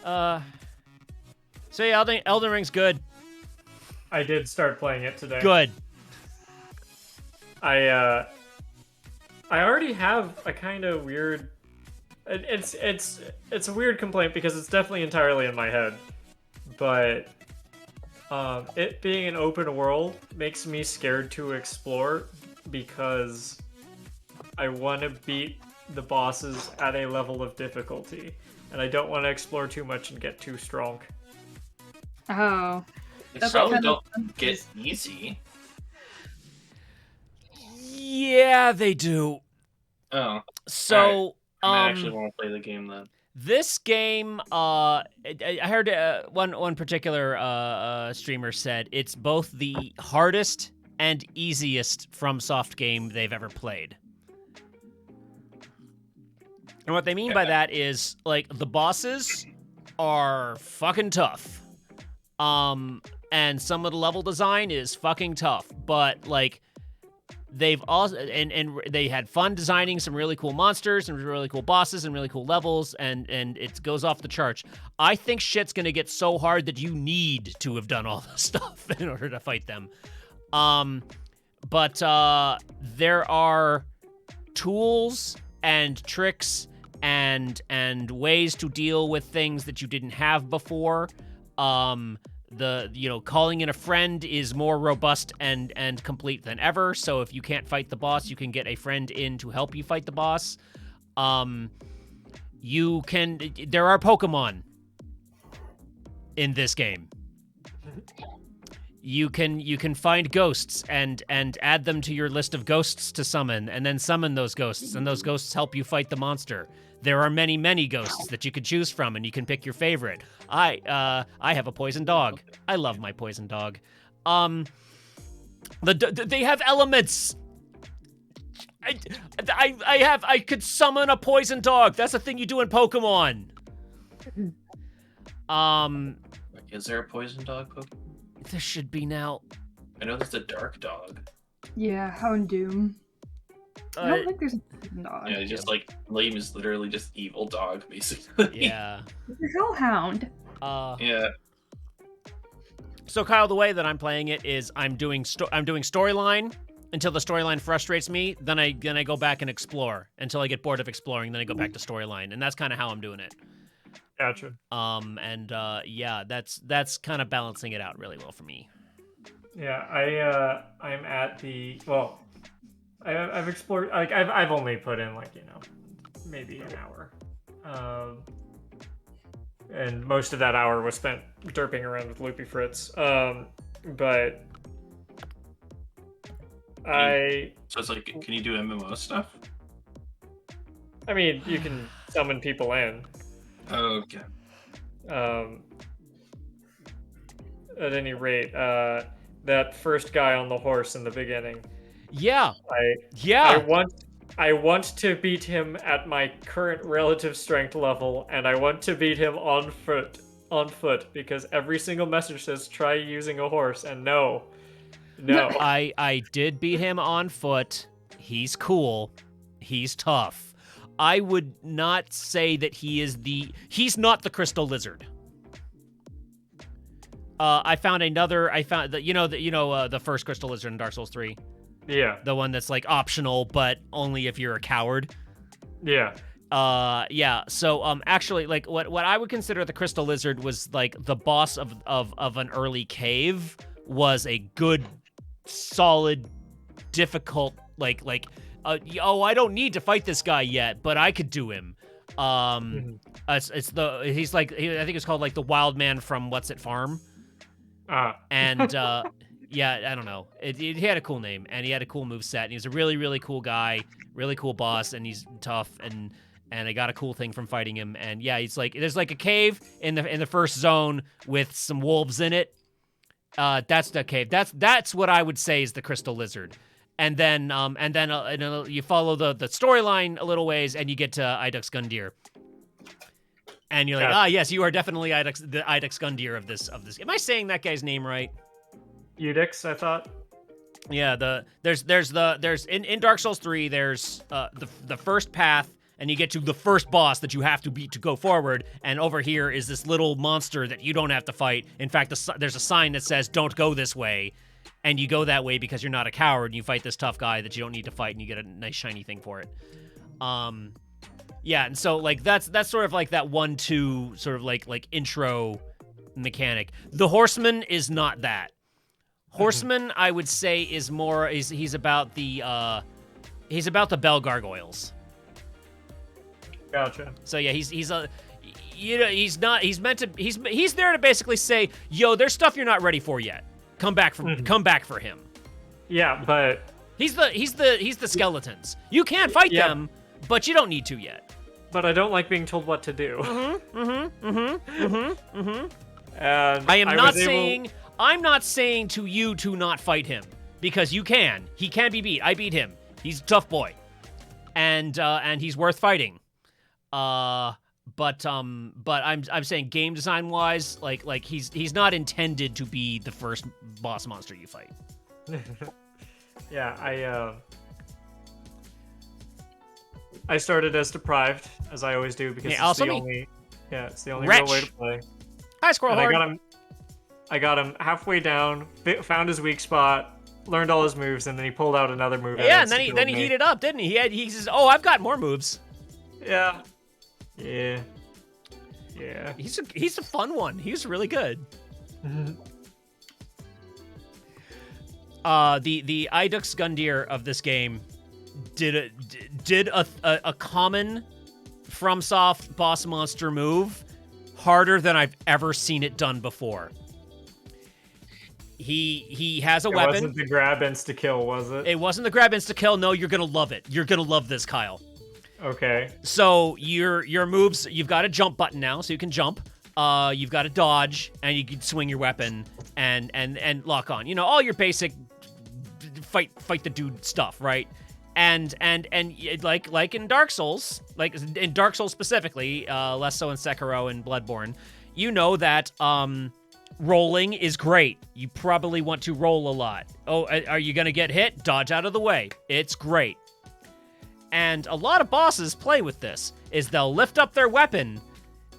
So yeah, Elden Ring's good. I did start playing it today. Good. I already have a kind of weird. It's a weird complaint because it's definitely entirely in my head, but it being an open world makes me scared to explore because I want to beat the bosses at a level of difficulty, and I don't want to explore too much and get too strong. Oh. They That's probably kind of don't get easy. Yeah, they do. Oh. So, I actually want to play the game then. This game, I heard one particular streamer said it's both the hardest and easiest FromSoft game they've ever played. And what they mean by that is, like, the bosses are fucking tough. And some of the level design is fucking tough, but, like, they've also and they had fun designing some really cool monsters and really cool bosses and really cool levels, and it goes off the charts. I think shit's gonna get so hard that you need to have done all this stuff in order to fight them. But there are tools and tricks and ways to deal with things that you didn't have before. Calling in a friend is more robust and complete than ever. So if you can't fight the boss, you can get a friend in to help you fight the boss. There are Pokemon in this game. You can find ghosts and add them to your list of ghosts to summon, and then summon those ghosts, and those ghosts help you fight the monster. There are many, many ghosts that you could choose from, and you can pick your favorite. I have a poison dog. I love my poison dog. They have elements. I could summon a poison dog. That's a thing you do in Pokemon. Is there a poison dog Pokemon? There should be now. I know there's a dark dog. Yeah, Houndoom. I don't think there's a dog. Yeah, just like Liam is literally just evil dog, basically. Yeah. There's Hellhound. Yeah. So Kyle, the way that I'm playing it is I'm doing storyline until the storyline frustrates me. Then I go back and explore until I get bored of exploring. Then I go back to storyline, and that's kind of how I'm doing it. Gotcha. Yeah, that's kind of balancing it out really well for me. Yeah, I'm at the I've explored, like, I've only put in, like, maybe an hour. And most of that hour was spent derping around with Loopy Fritz. But So it's like, can you do MMO stuff? I mean, you can summon people in. Okay. At any rate, that first guy on the horse in the beginning. Yeah. I want to beat him at my current relative strength level, and I want to beat him on foot because every single message says try using a horse, and no. I did beat him on foot. He's cool. He's tough. I would not say that he's not the Crystal Lizard. I found the first Crystal Lizard in Dark Souls 3. Yeah. The one that's like optional, but only if you're a coward. Yeah. Yeah. So actually, like what I would consider the Crystal Lizard was like the boss of an early cave was a good, solid, difficult I don't need to fight this guy yet, but I could do him. I think it's called like the Wild Man from What's It Farm. And yeah, I don't know. He had a cool name, and he had a cool moveset, and he was a really, really cool guy, really cool boss, and he's tough, and I got a cool thing from fighting him. And yeah, he's like, there's like a cave in the first zone with some wolves in it. That's the cave. That's what I would say is the Crystal Lizard. And then you follow the storyline a little ways, and you get to Idux Gundyr. And you're like, yes, you are definitely the Idux Gundyr of this. Am I saying that guy's name right? Udix, I thought. Yeah, there's in Dark Souls 3, there's the first path, and you get to the first boss that you have to beat to go forward, and over here is this little monster that you don't have to fight. In fact, there's a sign that says, don't go this way, and you go that way because you're not a coward, and you fight this tough guy that you don't need to fight, and you get a nice shiny thing for it. Yeah, and so, like, that's sort of like that 1-2 sort of like intro mechanic. The Horseman is not that. Horseman, I would say, is more, he's about the bell gargoyles. Gotcha. So yeah, he's there to basically say, yo, there's stuff you're not ready for yet. Come back for him. Yeah, but he's the skeletons. You can fight them, but you don't need to yet. But I don't like being told what to do. And I'm not saying to you to not fight him, because you can. He can be beat. I beat him. He's a tough boy, and he's worth fighting. But I'm saying game design wise, like he's not intended to be the first boss monster you fight. Yeah, I started as deprived, as I always do, because it's the only real way to play. Hi, Squirrel Horde. I got him halfway down, found his weak spot, learned all his moves, and then he pulled out another move. Yeah, and then he heated up, didn't he? He says, "Oh, I've got more moves." Yeah. He's a fun one. He's really good. The Idux Gundyr of this game did a common FromSoft boss monster move harder than I've ever seen it done before. He has a weapon. It wasn't the grab insta kill, was it? It wasn't the grab insta kill. No, you're gonna love it. You're gonna love this, Kyle. Okay. So your moves, you've got a jump button now, so you can jump. You've got a dodge, and you can swing your weapon and lock on. You know, all your basic fight the dude stuff, right? And like in Dark Souls, like in Dark Souls specifically, less so in Sekiro and Bloodborne, you know that rolling is great. You probably want to roll a lot. Oh, are you gonna get hit? Dodge out of the way. It's great. And a lot of bosses play with this, is they'll lift up their weapon,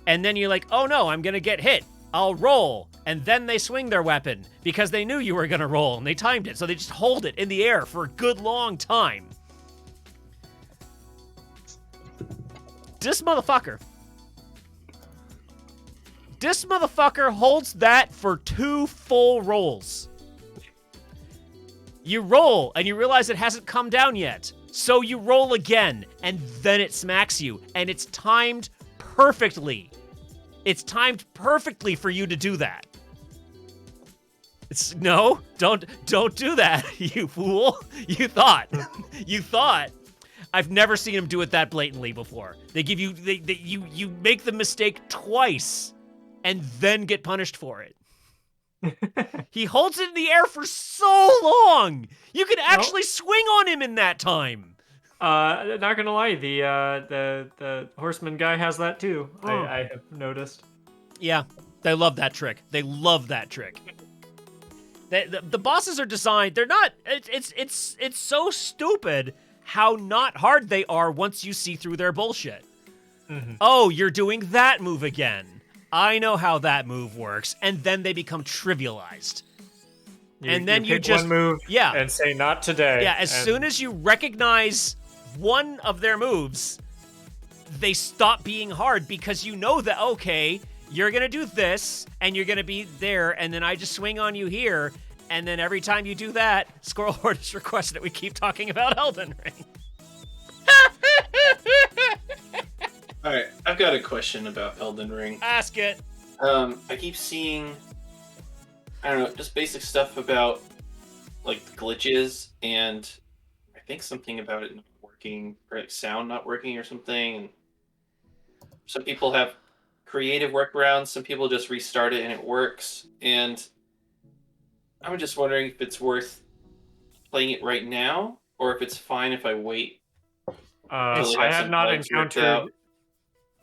and then you're like, oh no, I'm gonna get hit. I'll roll. And then they swing their weapon, because they knew you were gonna roll, and they timed it, so they just hold it in the air for a good long time. This motherfucker holds that for 2 full rolls. You roll, and you realize it hasn't come down yet. So you roll again, and then it smacks you, and it's timed perfectly. It's timed perfectly for you to do that. Don't do that, you fool. You thought. I've never seen him do it that blatantly before. They give you, you make the mistake twice, and then get punished for it. He holds it in the air for so long. You can actually swing on him in that time. Not gonna lie, the horseman guy has that too. I have noticed. Yeah, they love that trick. The bosses are designed. They're not. It's so stupid how not hard they are once you see through their bullshit. Mm-hmm. Oh, you're doing that move again. I know how that move works, and then they become trivialized. And then you just one move, and say not today. Yeah, as soon as you recognize one of their moves, they stop being hard, because you know that, okay, you're gonna do this, and you're gonna be there, and then I just swing on you here, and then every time you do that, Squirrel Horde has requested that we keep talking about Elden Ring. Alright, I've got a question about Elden Ring. Ask it. I keep seeing, I don't know, just basic stuff about, like, glitches, and I think something about it not working, or like sound not working or something. And some people have creative workarounds, some people just restart it and it works. And I'm just wondering if it's worth playing it right now, or if it's fine if I wait. I have not encountered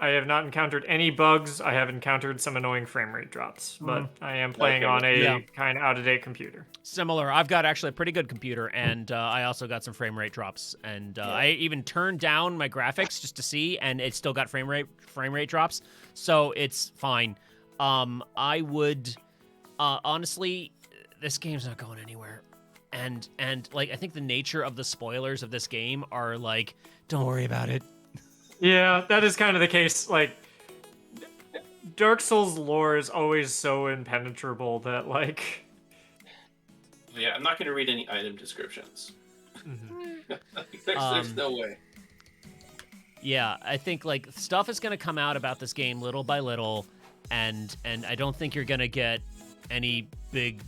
I have not encountered any bugs. I have encountered some annoying frame rate drops, but I am playing on a Yeah. kind of out-of-date computer. Similar. I've got actually a pretty good computer, and I also got some frame rate drops. And I even turned down my graphics just to see, and it still got frame rate drops. So it's fine. I would honestly, this game's not going anywhere. And like I think the nature of the spoilers of this game are like, don't worry about it. Yeah, that is kind of the case. Like, Dark Souls lore is always so impenetrable that, like... Yeah, I'm not going to read any item descriptions. There's no way. Yeah, I think like stuff is going to come out about this game little by little, and I don't think you're going to get any big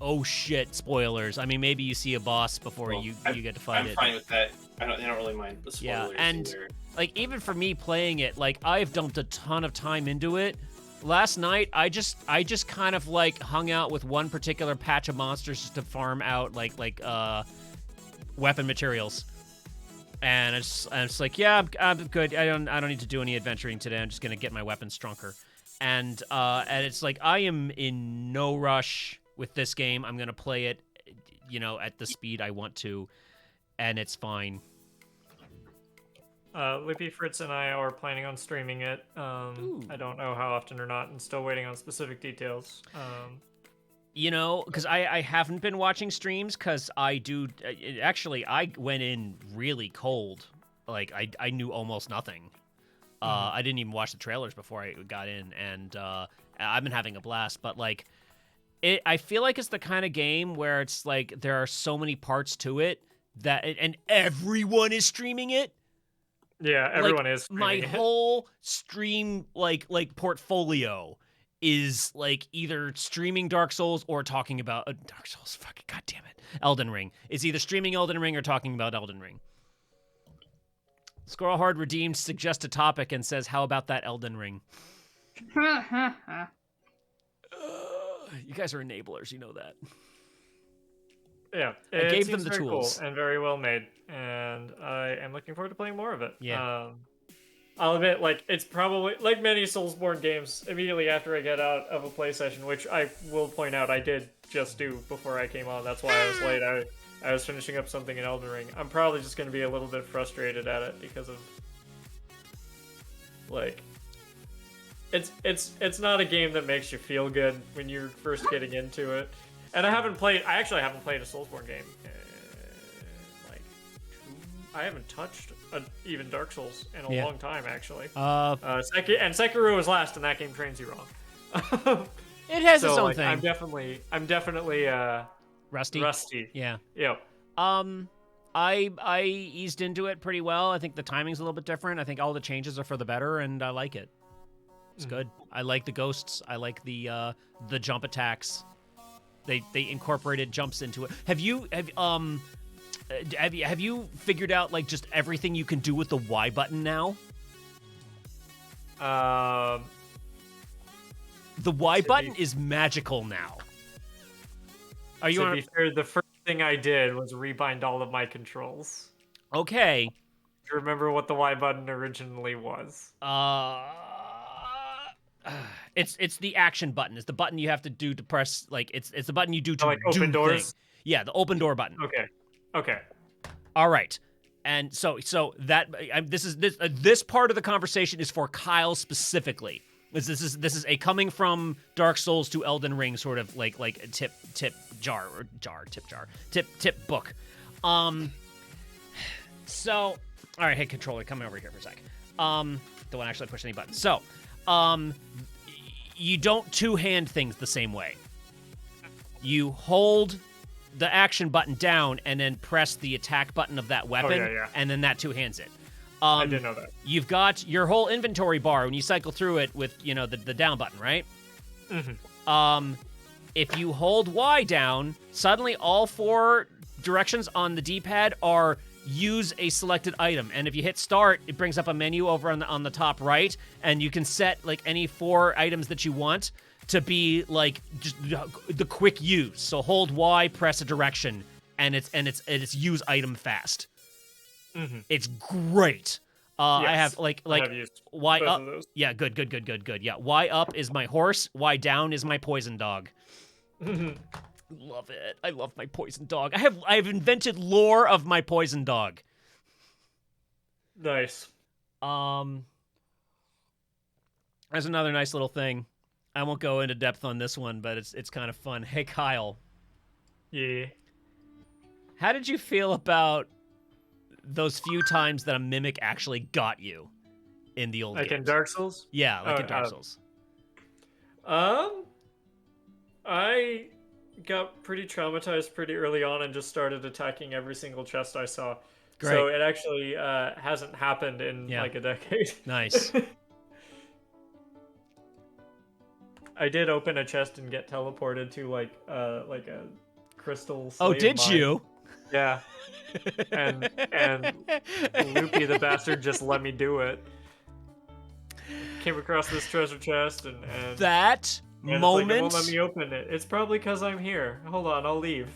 oh shit spoilers. I mean, maybe you see a boss before you get to fight it. I'm fine with that. I don't really mind the spoilers. Yeah, and like even for me playing it, like I've dumped a ton of time into it. Last night, I just kind of like hung out with one particular patch of monsters just to farm out like weapon materials. And it's like, yeah, I'm good. I don't need to do any adventuring today. I'm just gonna get my weapons stronger. And it's like I am in no rush with this game. I'm gonna play it, at the speed I want to, and it's fine. Lippy, Fritz, and I are planning on streaming it. I don't know how often or not, and still waiting on specific details. Because I haven't been watching streams because I do. Actually, I went in really cold. Like, I knew almost nothing. I didn't even watch the trailers before I got in, and I've been having a blast. But, like, I feel like it's the kind of game where it's like there are so many parts to it and everyone is streaming it. Yeah, everyone like, is. My whole stream like portfolio is like either streaming Dark Souls or talking about Dark Souls. Fucking goddamn it, Elden Ring is either streaming Elden Ring or talking about Elden Ring. Squirrel Hard Redeemed suggests a topic and says, "How about that Elden Ring?" You guys are enablers, you know that. Yeah, I gave them the very tools cool and very well made, and I am looking forward to playing more of it. Yeah. I'll admit, like, it's probably, like many Soulsborne games, immediately after I get out of a play session, which I will point out I did just do before I came on. That's why I was late. I was finishing up something in Elden Ring. I'm probably just going to be a little bit frustrated at it because of, like, it's not a game that makes you feel good when you're first getting into it. And I actually haven't played a Soulsborne game. I haven't touched even Dark Souls in a long time, actually. And Sekiro was last, and that game trains you wrong. It has its own thing. I'm definitely rusty. Yeah. Yeah. I eased into it pretty well. I think the timing's a little bit different. I think all the changes are for the better, and I like it. It's good. I like the ghosts. I like the jump attacks. They incorporated jumps into it. Have you figured out like just everything you can do with the Y button now? The Y button is magical now. Are you to be fair, the first thing I did was rebind all of my controls. Okay. Do you remember what the Y button originally was? It's the action button. It's the button you have to do to press. Like it's the button you do to like do open doors. Thing. Yeah, the open door button. Okay. All right. And so that this part of the conversation is for Kyle specifically. This is a coming from Dark Souls to Elden Ring sort of like a tip book. So all right, hey controller, come over here for a sec. Don't want to actually push any buttons. So. You don't two-hand things the same way. You hold the action button down and then press the attack button of that weapon, and then that two-hands it. I didn't know that. You've got your whole inventory bar when you cycle through it with, the down button, right? Mm-hmm. If you hold Y down, suddenly all four directions on the D-pad are use a selected item, and if you hit start, it brings up a menu over on the top right, and you can set like any 4 items that you want to be like just the quick use. So hold Y, press a direction, and it's use item fast. Mm-hmm. It's great. I Yes, have like I have used Y both up. of those. Yeah, good. Yeah, Y up is my horse. Y down is my poison dog. Love it. I love my poison dog. I've invented lore of my poison dog. Nice. There's another nice little thing. I won't go into depth on this one, but it's kind of fun. Hey Kyle, Yeah. how did you feel about those few times that a mimic actually got you in the old Like in games? Dark Souls? Yeah, like Oh, in Dark Souls. I got pretty traumatized pretty early on and just started attacking every single chest I saw. Great. So it actually hasn't happened in Yeah. like a decade. Nice. I did open a chest and get teleported to like a crystal Oh, slave did mine. you? Yeah. And Loopy the bastard just let me do it. Came across this treasure chest and that and moment. It's like, it won't let me open it. It's probably because I'm here. Hold on, I'll leave.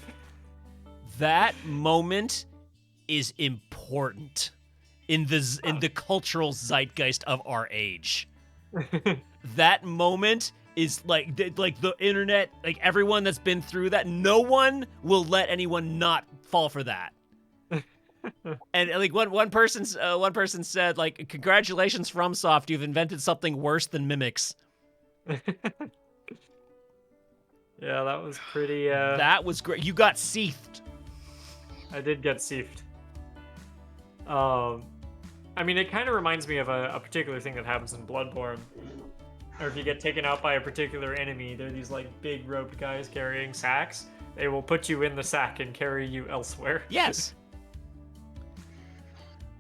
That moment is important in the cultural zeitgeist of our age. That moment is like the internet, like everyone that's been through that. No one will let anyone not fall for that. And like one person said, like, congratulations FromSoft, you've invented something worse than mimics. Yeah, that was pretty. That was great. You got seethed. I did get seifed. I mean, it kind of reminds me of a particular thing that happens in Bloodborne. Or if you get taken out by a particular enemy, they're these like big roped guys carrying sacks. They will put you in the sack and carry you elsewhere. Yes.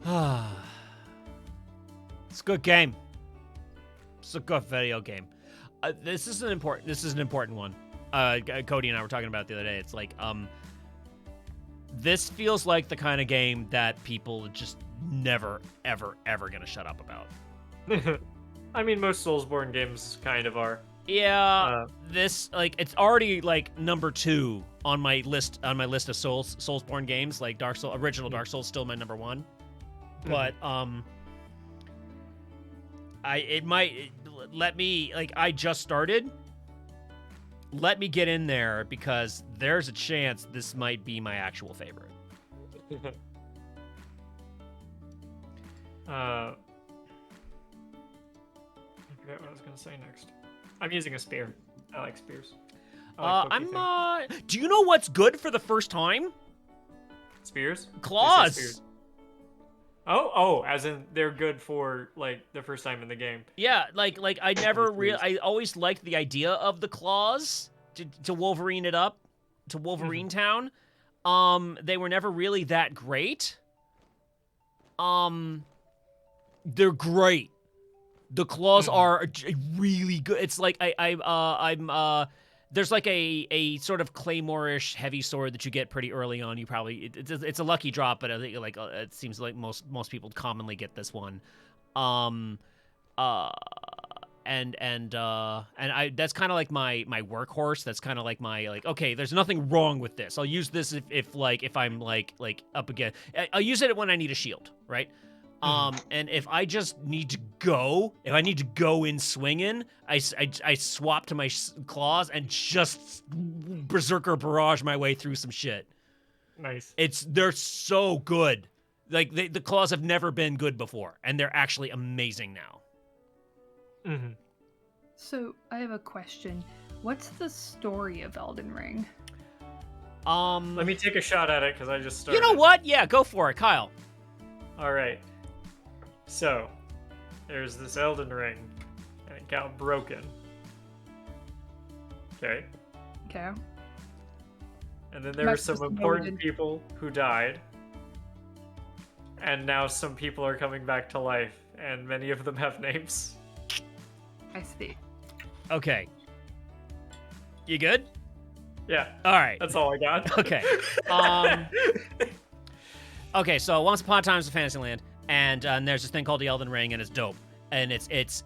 It's a good game. It's a good video game. This is an important one. Cody and I were talking about it the other day. It's like, this feels like the kind of game that people just never, ever, ever gonna shut up about. I mean, most Soulsborne games kind of are. Yeah, this, like, it's already like number 2 on my list of Soulsborne games. Like original Dark Souls still my number 1. But I just started. Let me get in there because there's a chance this might be my actual favorite. I forget what I was gonna say next. I'm using a spear. I like spears. I like pokey do you know what's good for the first time? things. Spears? Claws. They say spears. Oh, as in they're good for like the first time in the game. Yeah, like I never Spears. I always liked the idea of the claws to Wolverine it up to Wolverine Town. They were never really that great. They're great. The claws are really good. It's like there's like a sort of claymore-ish heavy sword that you get pretty early on. You probably it's a lucky drop, but I think like it seems like most people commonly get this one. And I that's kind of like my workhorse. That's kind of like my like, okay, there's nothing wrong with this. I'll use this if I'm like up again. I'll use it when I need a shield, right? And if I just need to go, if I need to go in swinging, I swap to my claws and just berserker barrage my way through some shit. Nice. They're so good. Like the claws have never been good before, and they're actually amazing now. Mm-hmm. So I have a question. What's the story of Elden Ring? Let me take a shot at it because I just started. You know what? Yeah, go for it, Kyle. All right. So, there's this Elden Ring, and it got broken. Okay. Okay. And then there were That's some just important noted. people who died. And now some people are coming back to life, and many of them have names. I see. Okay. You good? Yeah, All right. that's all I got. Okay. Okay, so once upon a time was a Fantasyland, and there's this thing called the Elden Ring, and it's dope. And it's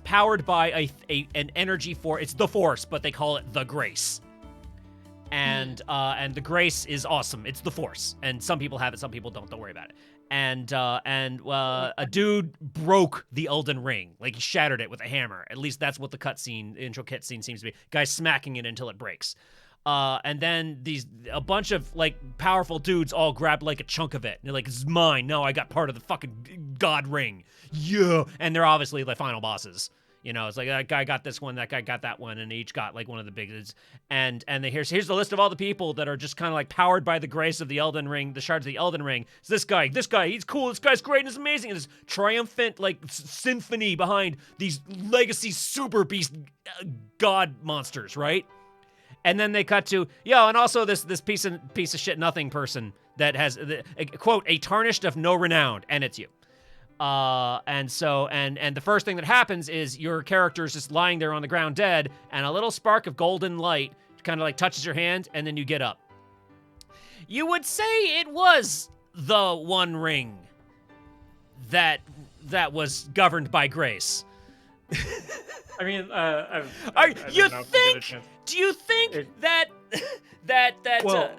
powered by an energy force. It's the Force, but they call it the Grace. And the Grace is awesome. It's the Force, and some people have it, some people don't. Don't worry about it. and a dude broke the Elden Ring, like he shattered it with a hammer. At least that's what the intro cutscene seems to be. Guys smacking it until it breaks. And then a bunch of like powerful dudes all grab like a chunk of it. And they're like, "It's mine. No, I got part of the fucking God Ring." Yeah. And they're obviously the final bosses. You know, it's like that guy got this one, that guy got that one, and they each got like one of the biggest. And here's the list of all the people that are just kind of like powered by the grace of the Elden Ring, the shards of the Elden Ring. It's this guy, he's cool, this guy's great, and it's amazing. And this triumphant like symphony behind these legacy super beast god monsters, right? And then they cut to, and also this piece of shit nothing person that has quote a tarnished of no renown, and it's you. And the first thing that happens is your character is just lying there on the ground dead, and a little spark of golden light kind of like touches your hand, and then you get up. You would say it was the One Ring that was governed by grace. I mean, do you think that well,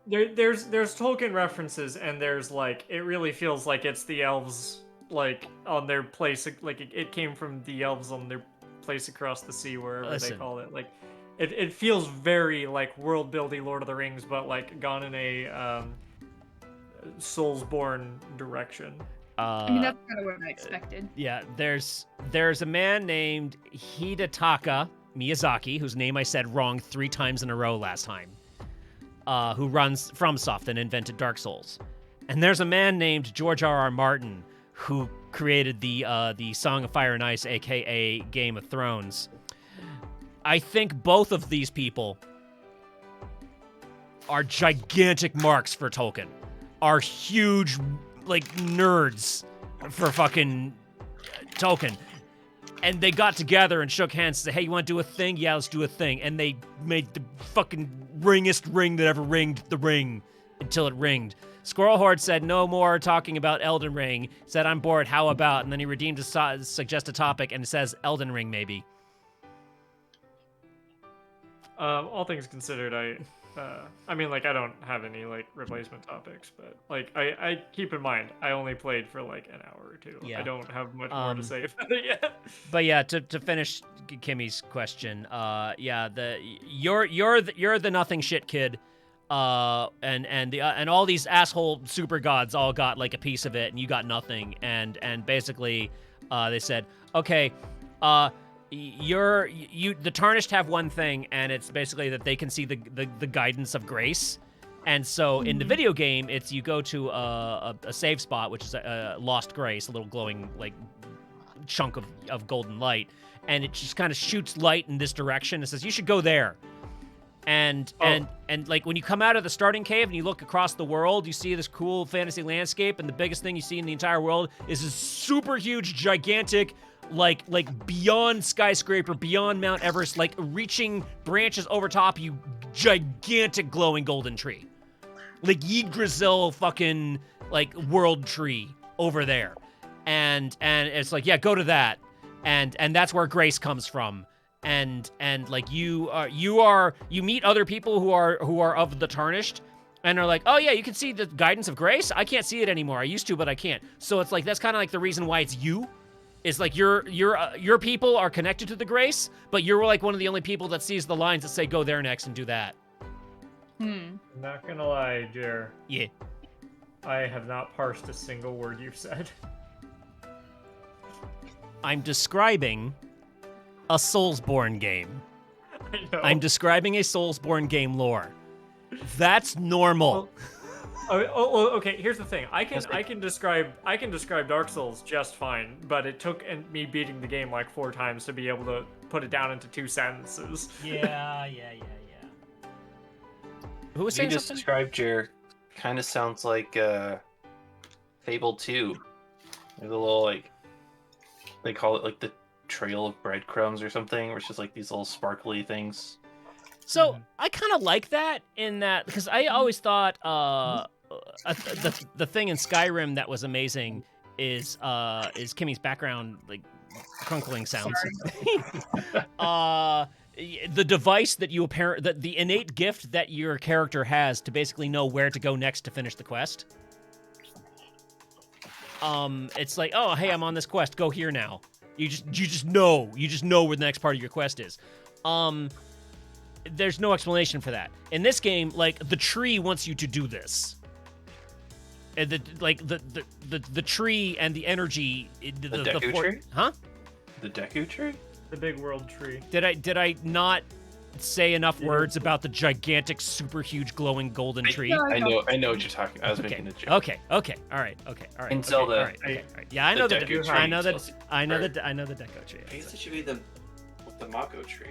there's Tolkien references, and there's like, it really feels like it's the elves like on their place, like it came from the elves on their place across the sea, wherever they call it. Like it feels very like world building Lord of the Rings, but like gone in a Soulsborne direction. I mean, that's kind of what I expected. Yeah, there's a man named Hidetaka Miyazaki, whose name I said wrong 3 times in a row last time, who runs FromSoft and invented Dark Souls. And there's a man named George R.R. Martin, who created the Song of Fire and Ice, aka Game of Thrones. I think both of these people are gigantic marks for Tolkien, are huge like nerds for fucking Tolkien. And they got together and shook hands and said, "Hey, you want to do a thing? Yeah, let's do a thing." And they made the fucking ringest ring that ever ringed the ring until it ringed. Squirrel Horde said, "No more talking about Elden Ring." Said, "I'm bored, how about?" And then he redeemed to suggest a topic, and it says Elden Ring, maybe. All things considered, I mean, like, I don't have any, like, replacement topics, but, like, I keep in mind, I only played for, like, an hour or two. Yeah. I don't have much more to say about it yet. But yeah, to finish Kimmy's question, you're the nothing shit kid, and all these asshole super gods all got, like, a piece of it, and you got nothing, and basically, they said, okay, the Tarnished have one thing, and it's basically that they can see the guidance of grace. And so in the video game, it's you go to a save spot, which is a lost grace, a little glowing like chunk of golden light, and it just kind of shoots light in this direction. It says you should go there. And like when you come out of the starting cave and you look across the world, you see this cool fantasy landscape, and the biggest thing you see in the entire world is this super huge, gigantic, like beyond skyscraper, beyond Mount Everest, like reaching branches over top you, gigantic glowing golden tree, like Yggdrasil fucking like world tree over there, and it's like, yeah, go to that, and that's where grace comes from, and like you meet other people who are of the Tarnished, and are like, oh yeah, you can see the guidance of grace. I can't see it anymore. I used to, but I can't. So it's like that's kind of like the reason why it's you. It's like your people are connected to the grace, but you're like one of the only people that sees the lines that say go there next and do that. Not gonna lie, Jer. Yeah. I have not parsed a single word you've said. I'm describing a Soulsborne game. I know. I'm describing a Soulsborne game lore. That's normal. Okay. Here's the thing. I can describe Dark Souls just fine, but it took me beating the game like 4 times to be able to put it down into 2 sentences. Yeah. Who was saying you just something? described Jer kind of sounds like Fable 2. Like the little, like, they call it like the trail of breadcrumbs or something, where it's just like these little sparkly things. So I kind of like that in that, because I always thought the thing in Skyrim that was amazing is Kimmy's background like crunkling sounds. The device that the innate gift that your character has to basically know where to go next to finish the quest. it's like, oh, hey, I'm on this quest. Go here now. You just know where the next part of your quest is. There's no explanation for that. In this game, like, the tree wants you to do this. And the tree and the energy. The Deku tree? Huh? The Deku tree? The big world tree. Did I not say enough words about the gigantic, super huge, glowing golden tree? I know what you're talking about. I was making a joke. Okay. All right. In Zelda, all right. Yeah, I know the Deku tree. I know the Deku tree. I guess it should be the Mako tree.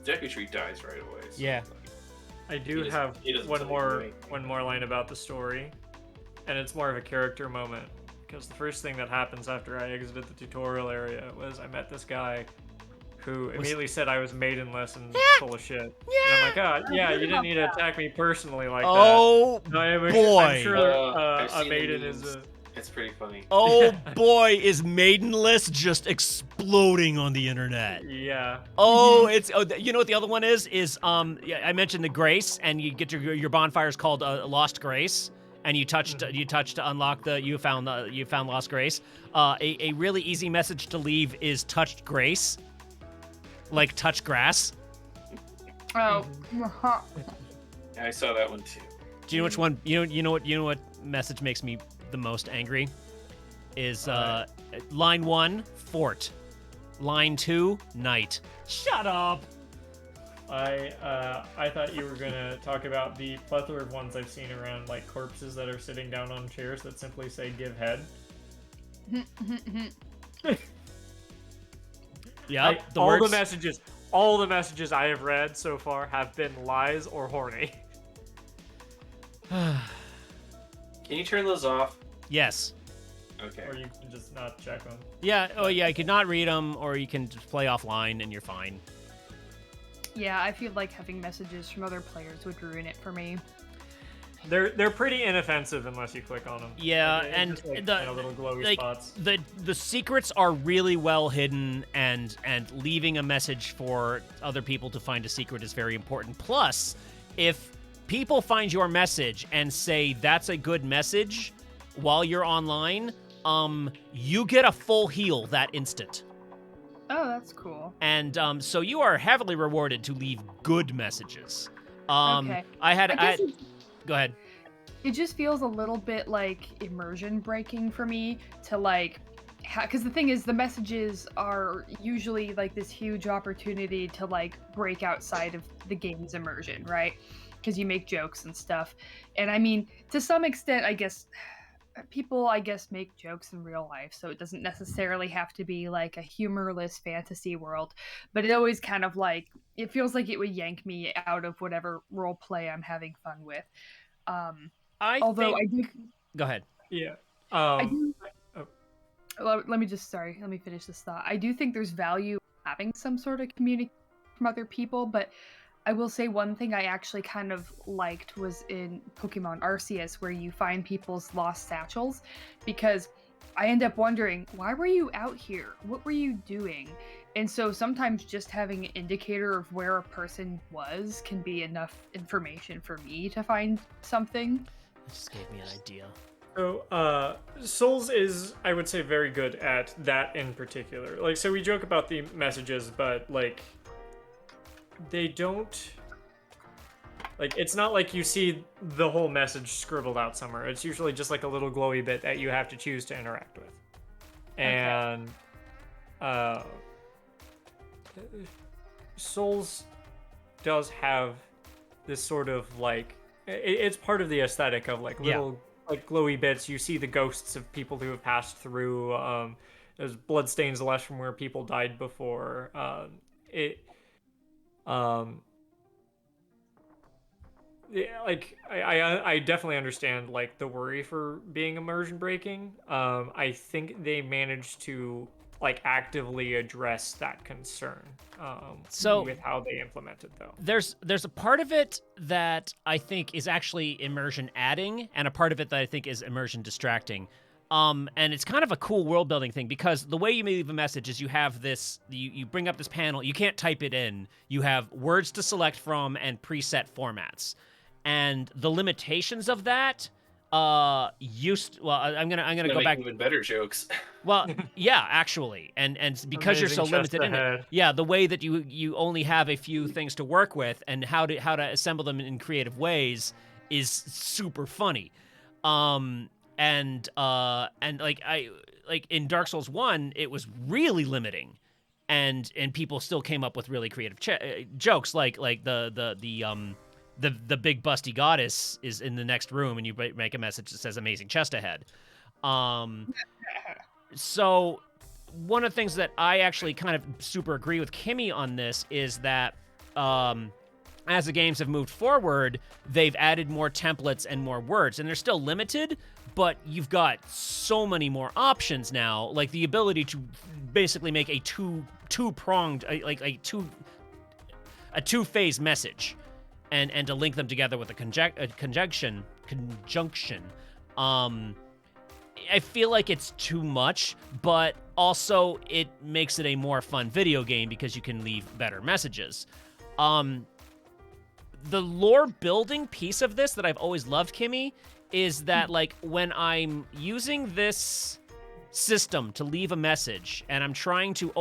Deku tree dies right away. So Yeah. I do have one more line about the story, and it's more of a character moment, because the first thing that happens after I exited the tutorial area was I met this guy who immediately said I was maidenless and full of shit. And I'm like, oh, yeah, you didn't need to attack me personally like that. Oh, boy. I'm sure a maiden is a... It's pretty funny. Oh boy, is maidenless just exploding on the internet. Yeah. Oh, you know what the other one is? Yeah, I mentioned the Grace, and you get your bonfires called Lost Grace, and you touched to unlock you found Lost Grace. A really easy message to leave is touched Grace, like touch grass. Oh. Yeah, I saw that one too. Do you know which one? You know what message makes me the most angry? Is line 1, fort. Line 2, night. Shut up. I thought you were gonna talk about the plethora of ones I've seen around, like corpses that are sitting down on chairs that simply say "give head." Yeah. All the messages I have read so far have been lies or horny. Can you turn those off? Yes. Okay. Or you can just not check them. Yeah. Oh, yeah. You can not read them, or you can just play offline, and you're fine. Yeah, I feel like having messages from other players would ruin it for me. They're pretty inoffensive unless you click on them. Yeah, Like, and just, like, the little glowy like spots. the secrets are really well hidden, and leaving a message for other people to find a secret is very important. Plus, if people find your message and say that's a good message while you're online, you get a full heal that instant. Oh, that's cool. And so you are heavily rewarded to leave good messages. Okay. Go ahead. It just feels a little bit like immersion breaking for me to like, because the thing is, the messages are usually like this huge opportunity to like break outside of the game's immersion, right? Because you make jokes and stuff. And I mean, to some extent, I guess people make jokes in real life, so it doesn't necessarily have to be like a humorless fantasy world, but it always kind of like, it feels like it would yank me out of whatever role play I'm having fun with. Go ahead. Yeah. Let me finish this thought. I do think there's value in having some sort of communication from other people, but I will say one thing I actually kind of liked was in Pokemon Arceus, where you find people's lost satchels, because I end up wondering, why were you out here? What were you doing? And so sometimes just having an indicator of where a person was can be enough information for me to find something. That just gave me an idea. So, Souls is, I would say, very good at that in particular. Like, so we joke about the messages, but, like, they don't... Like, it's not like you see the whole message scribbled out somewhere. It's usually just, like, a little glowy bit that you have to choose to interact with. And, Souls does have this sort of, like... It's part of the aesthetic of, like, little... like glowy bits. You see the ghosts of people who have passed through. There's bloodstains left from where people died before. I definitely understand like the worry for being immersion breaking. I think they managed to like actively address that concern with how they implement it, though. There's a part of it that I think is actually immersion adding, and a part of it that I think is immersion distracting. And it's kind of a cool world building thing, because the way you leave a message is you have this, you bring up this panel, you can't type it in. You have words to select from and preset formats. And the limitations of that I'm gonna They go make back. even better jokes. Well, yeah, actually, and because you're so Amazing chest limited in it, ahead. yeah, the way that you only have a few things to work with and how to assemble them in creative ways is super funny. And like in Dark Souls 1, it was really limiting, and people still came up with really creative jokes, like the big busty goddess is in the next room, and you make a message that says "amazing chest ahead." So one of the things that I actually kind of super agree with Kimmy on this is that as the games have moved forward, they've added more templates and more words, and they're still limited, but you've got so many more options now, like the ability to basically make a two-pronged, a two-phase message, and to link them together with a conjunction. I feel like it's too much, but also it makes it a more fun video game because you can leave better messages. The lore building piece of this that I've always loved, Kimmy, is that like when I'm using this system to leave a message and I'm trying to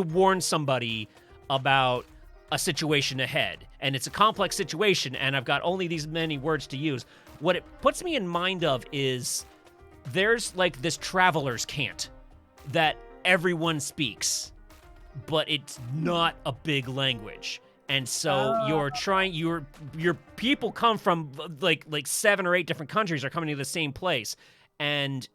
warn somebody about a situation ahead, and it's a complex situation and I've got only these many words to use, what it puts me in mind of is there's like this traveler's cant that everyone speaks, but it's not a big language. And so your people come from like 7 or 8 different countries are coming to the same place. And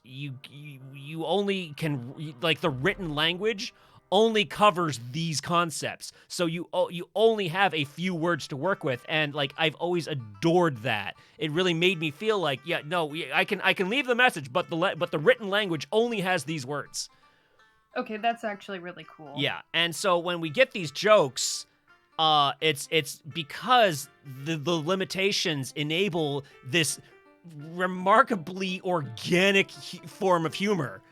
you only can, like, the written language only covers these concepts. So you only have a few words to work with, and like I've always adored that. It really made me feel like, yeah, no, I can leave the message, but the written language only has these words. Okay, that's actually really cool. Yeah, and so when we get these jokes, it's because the limitations enable this remarkably organic form of humor.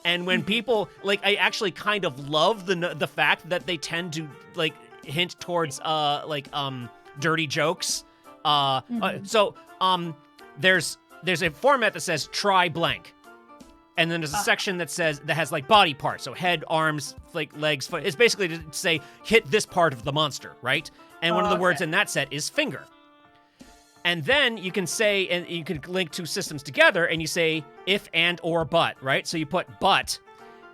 And when people, like, I actually kind of love the fact that they tend to, like, hint towards, dirty jokes. So there's a format that says try blank. And then there's a section that has, like, body parts. So head, arms, like, legs, foot. It's basically to say, hit this part of the monster, right? And one of the words in that set is finger. And then you can say, and you can link two systems together, and you say if, and, or, but, right? So you put but,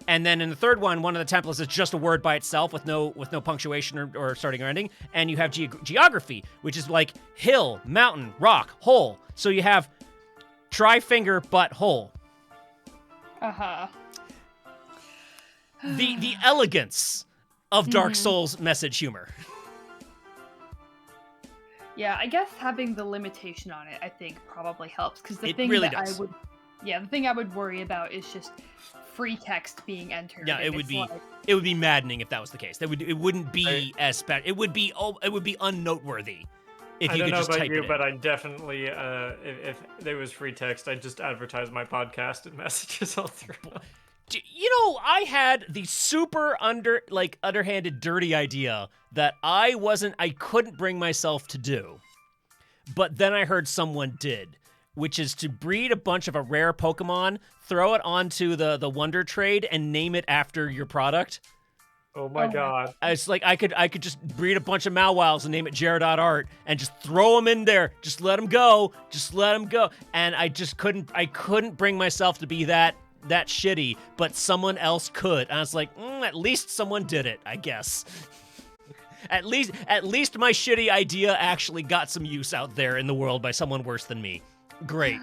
and then in the third one of the templates is just a word by itself with no punctuation or starting or ending, and you have geography, which is like hill, mountain, rock, hole. So you have try finger, but, hole. Uh-huh. The elegance of Dark Souls message humor. Yeah, I guess having the limitation on it, I think, probably helps. Because the thing really that does. the thing I would worry about is just free text being entered. Yeah, and it would it's be maddening if that was the case. It wouldn't be as special. It would be unnoteworthy if you could just type it in. I don't know about you, but I definitely, if there was free text, I'd just advertise my podcast and messages all through. You know, I had the super underhanded, dirty idea that I couldn't bring myself to do. But then I heard someone did, which is to breed a bunch of a rare Pokemon, throw it onto the Wonder Trade, and name it after your product. Oh my god. It's like I could just breed a bunch of Mawwows and name it Jared.art and just throw them in there. Just let them go. And I just couldn't bring myself to be that shitty, but someone else could. And I was like, at least someone did it, I guess. At least my shitty idea actually got some use out there in the world by someone worse than me. Great.